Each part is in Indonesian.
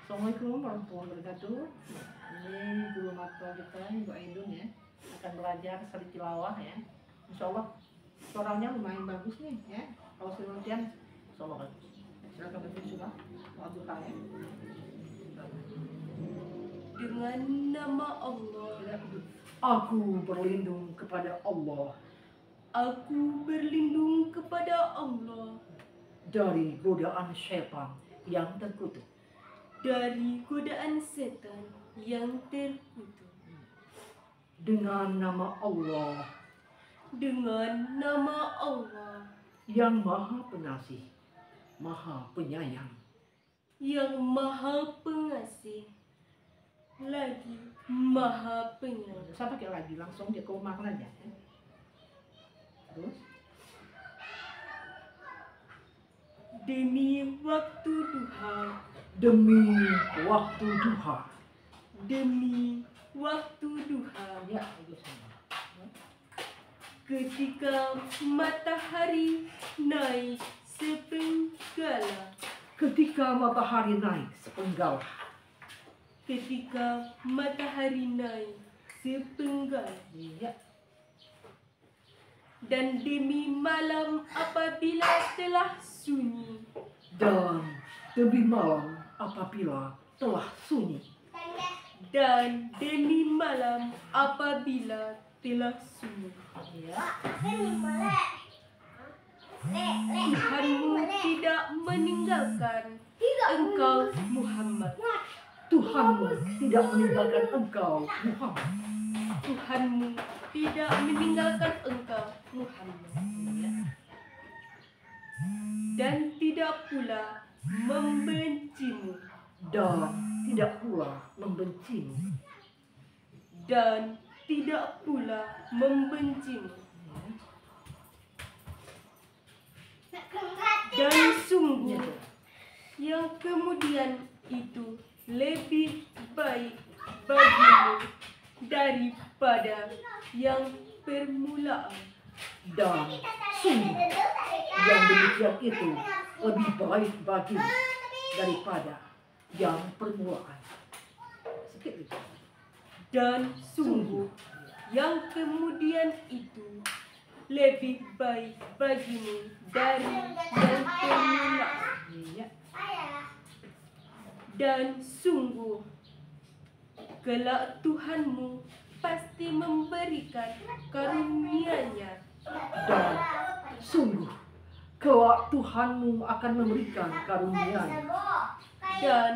Assalamualaikum warahmatullahi wabarakatuh. Ini guru mata kita, Ibu Aidun ya, akan belajar seri tilawah ya. Insya Allah suaranya lumayan bagus nih ya. Kalau sudah latihan, Insya Allah bagus. Silakan berbicara. Al-Duha ya. Dengan nama Allah. Aku berlindung kepada Allah. Aku berlindung kepada Allah Dari godaan syaitan yang terkutuk. dari godaan setan yang terkutuk. Dengan nama Allah Dengan nama Allah yang maha pengasih, maha penyayang, yang maha pengasih lagi maha penyayang. saya pakai lagi langsung dia komakan aja ya. Terus Demi waktu duha, demi waktu duha demi waktu duha, ya itu sama. ketika matahari naik sepenggala, Ketika matahari naik sepenggal, ketika matahari naik sepenggala, ya, dan demi malam apabila telah sunyi, dan demi malam apabila telah sunyi, dan demi malam apabila telah sunyi. ya, Tuhanmu tidak meninggalkan engkau Muhammad. Tuhanmu tidak meninggalkan engkau Muhammad, Tuhanmu tidak meninggalkan engkau Muhammad. ya, Dan tidak pula membencimu. dan tidak pula membencimu, Dan tidak pula membencimu. Dan sungguh yang kemudian itu lebih baik bagimu daripada yang permulaan. dan sungguh yang demikian itu lebih baik bagimu daripada yang permulaan. Sedikit lagi. Dan sungguh yang kemudian itu lebih baik bagimu dari yang permulaan. Ya, Dan sungguh kelak Tuhanmu pasti memberikan karunia-Nya. dan sungguh kelak Tuhanmu akan memberikan karunia-Nya. Dan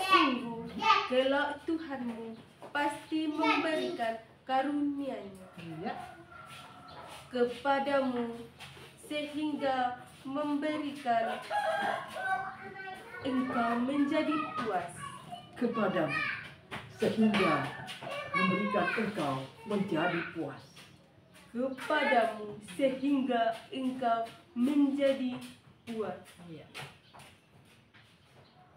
sungguh kelak Tuhanmu pasti memberikan karunia-Nya Ya, kepadamu sehingga memberikan engkau menjadi puas. kepadamu sehingga memberikan engkau menjadi puas. Kepadamu sehingga engkau menjadi puas. Ya,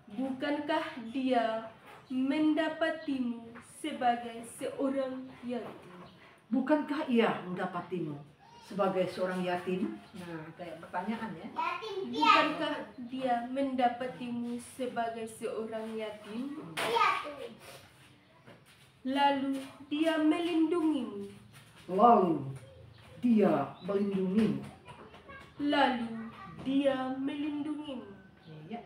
Bukankah dia mendapatimu sebagai seorang yatim? bukankah ia mendapatimu sebagai seorang yatim? Nah, kayak pertanyaan ya. Bukankah dia mendapatimu sebagai seorang yatim? Lalu dia melindungimu. Lalu dia melindungimu. Lalu dia melindungimu. Ya,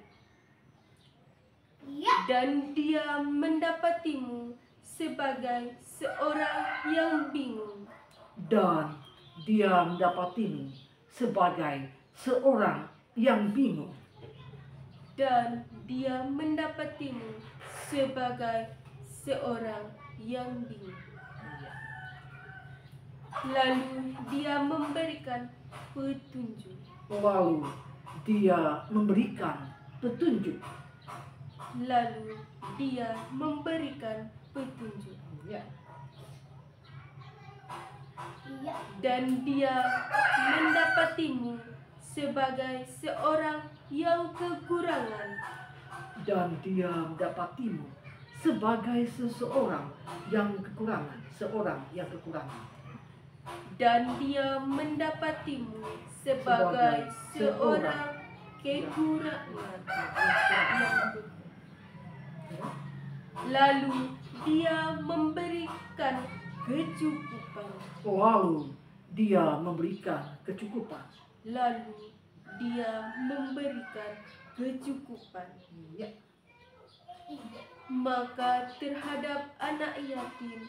Dan dia mendapatimu sebagai seorang yang bingung. dan dia mendapatimu sebagai seorang yang bingung. Dan dia mendapatimu sebagai seorang yang bingung. Lalu dia memberikan petunjuk. Lalu dia memberikan petunjuk. Lalu dia memberikan petunjuk. Ya, Dan dia mendapatimu sebagai seorang yang kekurangan. dan dia mendapatimu sebagai seseorang yang kekurangan, seorang yang kekurangan. Dan dia mendapatimu sebagai seorang kekurangan. Lalu dia memberikan kecukupan. Lalu dia memberikan kecukupan. Lalu dia memberikan kecukupan. Ya. Maka terhadap anak yatim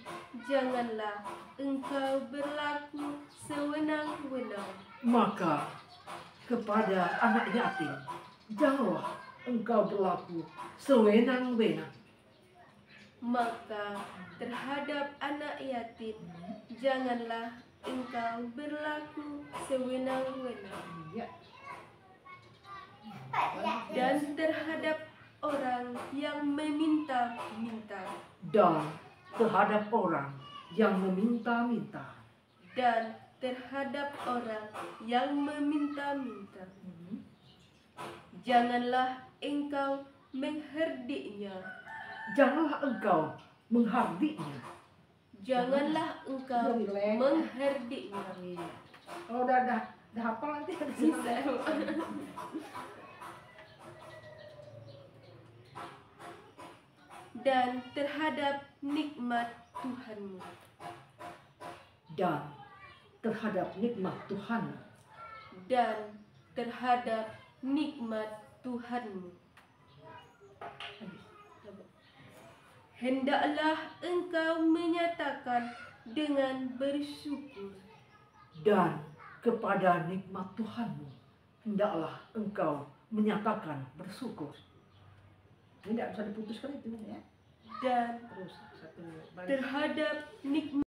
janganlah engkau berlaku sewenang-wenang. Maka kepada anak yatim janganlah engkau berlaku sewenang-wenang. Maka terhadap anak yatim janganlah engkau berlaku sewenang-wenang. Ya. Dan terhadap orang yang meminta-minta. Dan terhadap orang yang meminta-minta. Dan terhadap orang yang meminta-minta. Janganlah engkau mengherdiknya. Janganlah engkau menghardiknya. Janganlah engkau mengherdiknya. Kalau udah hafal nanti Bisa. Dan terhadap nikmat Tuhanmu. Dan terhadap nikmat Tuhan. Dan terhadap nikmat Tuhanmu. Hendaklah engkau menyatakan dengan bersyukur. Dan kepada nikmat Tuhanmu hendaklah engkau menyatakan bersyukur. Ini tidak bisa diputuskan itu ya. Dan Terus satu baris. terhadap nikmat